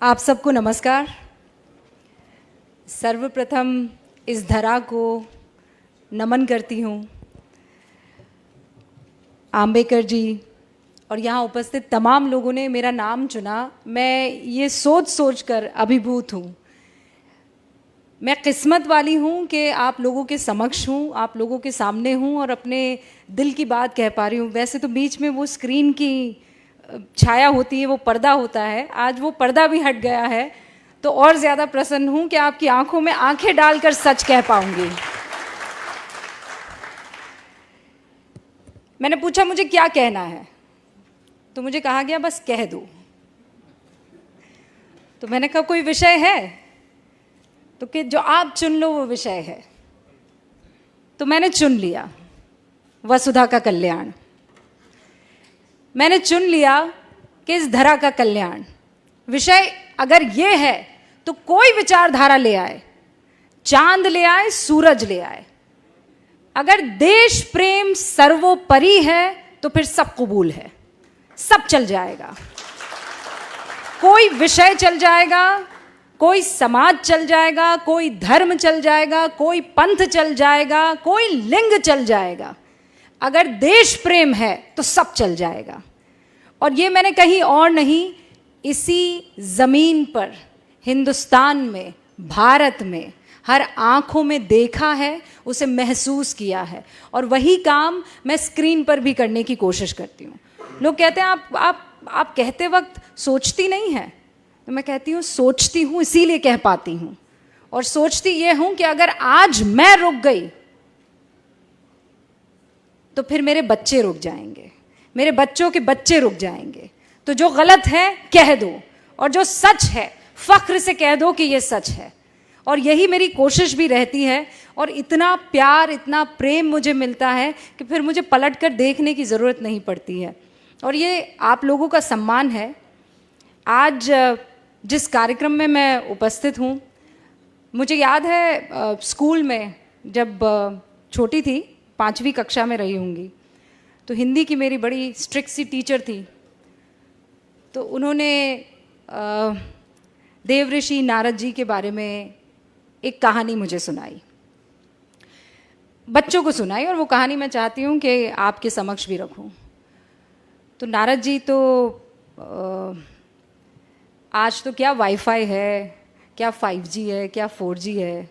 आप सबको नमस्कार। सर्वप्रथम इस धरा को नमन करती हूँ आम्बेडकर जी और यहाँ उपस्थित तमाम लोगों ने मेरा नाम चुना। मैं ये सोच कर अभिभूत हूँ। मैं किस्मत वाली हूँ कि आप लोगों के समक्ष हूँ, आप लोगों के सामने हूँ और अपने दिल की बात कह पा रही हूँ। वैसे तो बीच में वो स्क्रीन की छाया होती है, वो पर्दा होता है, आज वो पर्दा भी हट गया है, तो और ज़्यादा प्रसन्न हूँ कि आपकी आंखों में आंखें डालकर सच कह पाऊंगी। मैंने पूछा मुझे क्या कहना है, तो मुझे कहा गया बस कह दो। तो मैंने कहा कोई विषय है, तो कि जो आप चुन लो वो विषय है। तो मैंने चुन लिया वसुधा का कल्याण। मैंने चुन लिया कि इस धरा का कल्याण विषय अगर ये है तो कोई विचारधारा ले आए, चांद ले आए, सूरज ले आए, अगर देश प्रेम सर्वोपरि है तो फिर सब कबूल है, सब चल जाएगा। कोई विषय चल जाएगा, कोई समाज चल जाएगा, कोई धर्म चल जाएगा, कोई पंथ चल जाएगा, कोई लिंग चल जाएगा। अगर देश प्रेम है तो सब चल जाएगा। और ये मैंने कहीं और नहीं, इसी ज़मीन पर, हिंदुस्तान में, भारत में हर आँखों में देखा है, उसे महसूस किया है, और वही काम मैं स्क्रीन पर भी करने की कोशिश करती हूँ। लोग कहते हैं आप कहते वक्त सोचती नहीं हैं, तो मैं कहती हूँ सोचती हूँ, इसीलिए कह पाती हूँ। और सोचती ये हूँ कि अगर आज मैं रुक गई तो फिर मेरे बच्चे रुक जाएंगे, मेरे बच्चों के बच्चे रुक जाएंगे। तो जो गलत है कह दो, और जो सच है फख्र से कह दो कि ये सच है। और यही मेरी कोशिश भी रहती है। और इतना प्यार, इतना प्रेम मुझे मिलता है कि फिर मुझे पलट कर देखने की ज़रूरत नहीं पड़ती है। और ये आप लोगों का सम्मान है। आज जिस कार्यक्रम में मैं उपस्थित हूँ, मुझे याद है स्कूल में जब छोटी थी, 5वीं कक्षा में रही होंगी, तो हिंदी की मेरी बड़ी स्ट्रिक्ट सी टीचर थी। तो उन्होंने देवऋषि नारद जी के बारे में एक कहानी मुझे सुनाई, बच्चों को सुनाई, और वो कहानी मैं चाहती हूँ कि आपके समक्ष भी रखूँ। तो नारद जी तो आज तो क्या वाईफाई है, क्या 5G है, क्या 4G है,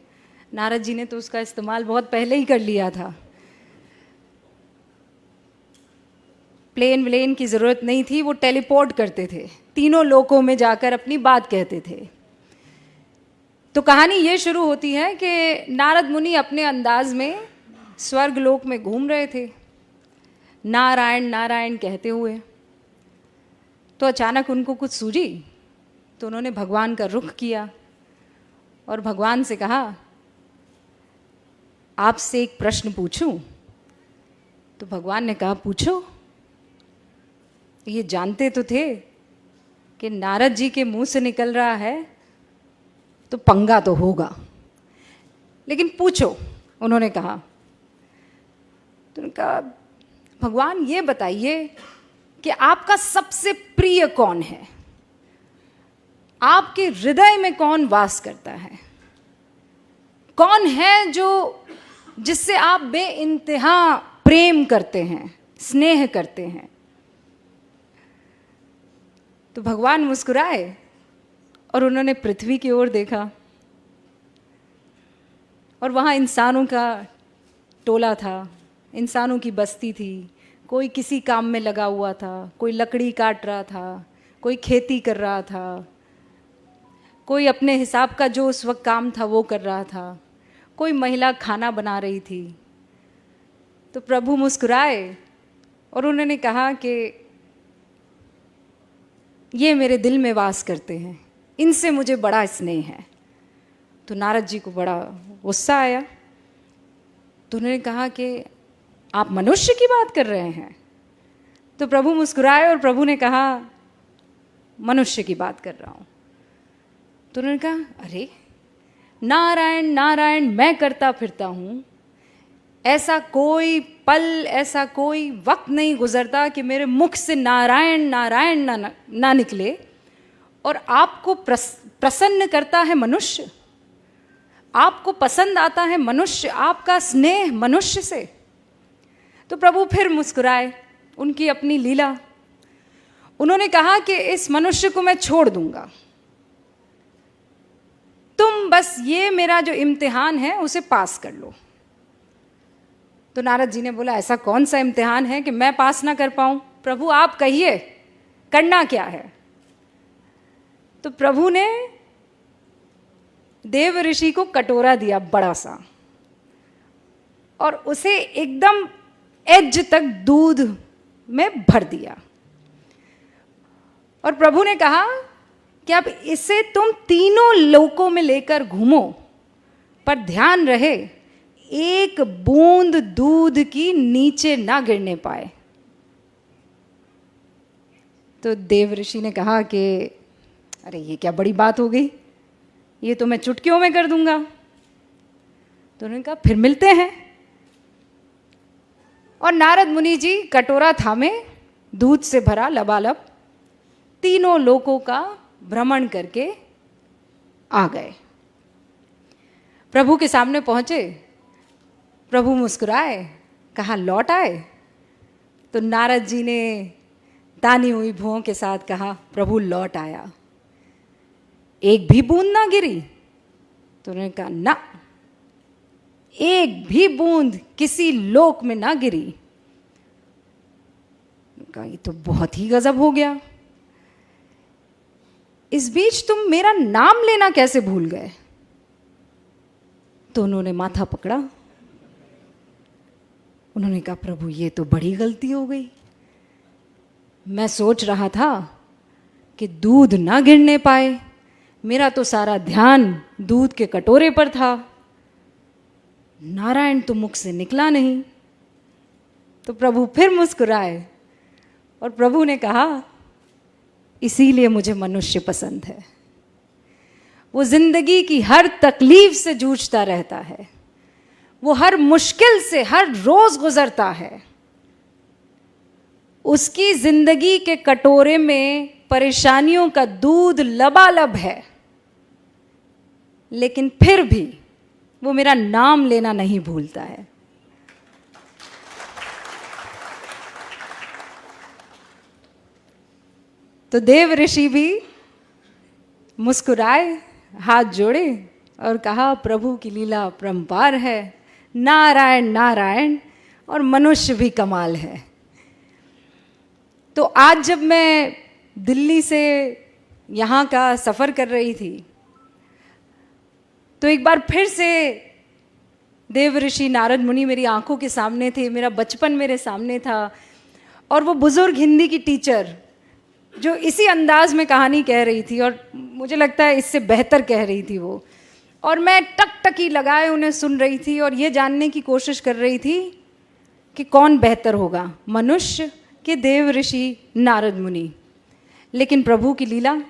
नारद जी ने तो उसका इस्तेमाल बहुत पहले ही कर लिया था। प्लेन व्लेन की ज़रूरत नहीं थी, वो टेलीपोर्ट करते थे, तीनों लोकों में जाकर अपनी बात कहते थे। तो कहानी ये शुरू होती है कि नारद मुनि अपने अंदाज में स्वर्ग लोक में घूम रहे थे, नारायण नारायण कहते हुए। तो अचानक उनको कुछ सूझी, तो उन्होंने भगवान का रुख किया और भगवान से कहा, आपसे एक प्रश्न पूछूं? तो भगवान ने कहा, पूछो। ये जानते तो थे कि नारद जी के मुंह से निकल रहा है तो पंगा तो होगा, लेकिन पूछो, उन्होंने कहा। तो उन्होंने कहा, भगवान ये बताइए कि आपका सबसे प्रिय कौन है, आपके हृदय में कौन वास करता है, कौन है जो जिससे आप बेइंतहा प्रेम करते हैं, स्नेह करते हैं। तो भगवान मुस्कुराए और उन्होंने पृथ्वी की ओर देखा, और वहाँ इंसानों का टोला था, इंसानों की बस्ती थी। कोई किसी काम में लगा हुआ था, कोई लकड़ी काट रहा था, कोई खेती कर रहा था, कोई अपने हिसाब का जो उस वक्त काम था वो कर रहा था, कोई महिला खाना बना रही थी। तो प्रभु मुस्कुराए और उन्होंने कहा कि ये मेरे दिल में वास करते हैं, इनसे मुझे बड़ा स्नेह है। तो नारद जी को बड़ा गुस्सा आया। तो उन्होंने कहा कि आप मनुष्य की बात कर रहे हैं? तो प्रभु मुस्कुराए और प्रभु ने कहा, मनुष्य की बात कर रहा हूँ। तो उन्होंने कहा, अरे नारायण नारायण मैं करता फिरता हूँ, ऐसा कोई पल, ऐसा कोई वक्त नहीं गुजरता कि मेरे मुख से नारायण नारायण ना निकले। और आपको प्रसन्न करता है मनुष्य, आपको पसंद आता है मनुष्य, आपका स्नेह मनुष्य से। तो प्रभु फिर मुस्कुराए, उनकी अपनी लीला। उन्होंने कहा कि इस मनुष्य को मैं छोड़ दूंगा, तुम बस ये मेरा जो इम्तिहान है उसे पास कर लो। तो नारद जी ने बोला, ऐसा कौन सा इम्तिहान है कि मैं पास ना कर पाऊं? प्रभु आप कहिए, करना क्या है? तो प्रभु ने देव ऋषि को कटोरा दिया बड़ा सा, और उसे एकदम एज तक दूध में भर दिया। और प्रभु ने कहा कि अब इसे तुम तीनों लोकों में लेकर घूमो, पर ध्यान रहे एक बूंद दूध की नीचे ना गिरने पाए। तो देव ऋषि ने कहा कि अरे ये क्या बड़ी बात हो गई, ये तो मैं चुटकियों में कर दूंगा। तो उन्होंने कहा फिर मिलते हैं। और नारद मुनि जी कटोरा थामे, दूध से भरा लबालब, तीनों लोकों का भ्रमण करके आ गए। प्रभु के सामने पहुंचे, प्रभु मुस्कुराए, कहा लौट आए? तो नारद जी ने तानी हुई भुओं के साथ कहा, प्रभु लौट आया, एक भी बूंद ना गिरी? तो उन्होंने कहा ना, एक भी बूंद किसी लोक में ना गिरी। कहा ये तो बहुत ही गजब हो गया, इस बीच तुम मेरा नाम लेना कैसे भूल गए? तो उन्होंने माथा पकड़ा, उन्होंने कहा प्रभु ये तो बड़ी गलती हो गई, मैं सोच रहा था कि दूध ना गिरने पाए, मेरा तो सारा ध्यान दूध के कटोरे पर था, नारायण तो मुख से निकला नहीं। तो प्रभु फिर मुस्कुराए और प्रभु ने कहा इसीलिए मुझे मनुष्य पसंद है। वो जिंदगी की हर तकलीफ से जूझता रहता है, वो हर मुश्किल से हर रोज गुजरता है, उसकी जिंदगी के कटोरे में परेशानियों का दूध लबालब है, लेकिन फिर भी वो मेरा नाम लेना नहीं भूलता है। तो देव ऋषि भी मुस्कुराए, हाथ जोड़े और कहा प्रभु की लीला अपरंपार है, नारायण नारायण, और मनुष्य भी कमाल है। तो आज जब मैं दिल्ली से यहाँ का सफ़र कर रही थी, तो एक बार फिर से देव ऋषि नारद मुनि मेरी आंखों के सामने थे, मेरा बचपन मेरे सामने था, और वो बुज़ुर्ग हिंदी की टीचर जो इसी अंदाज में कहानी कह रही थी, और मुझे लगता है इससे बेहतर कह रही थी वो, और मैं टकटकी लगाए उन्हें सुन रही थी और ये जानने की कोशिश कर रही थी कि कौन बेहतर होगा, मनुष्य के देव ऋषि नारद मुनि। लेकिन प्रभु की लीला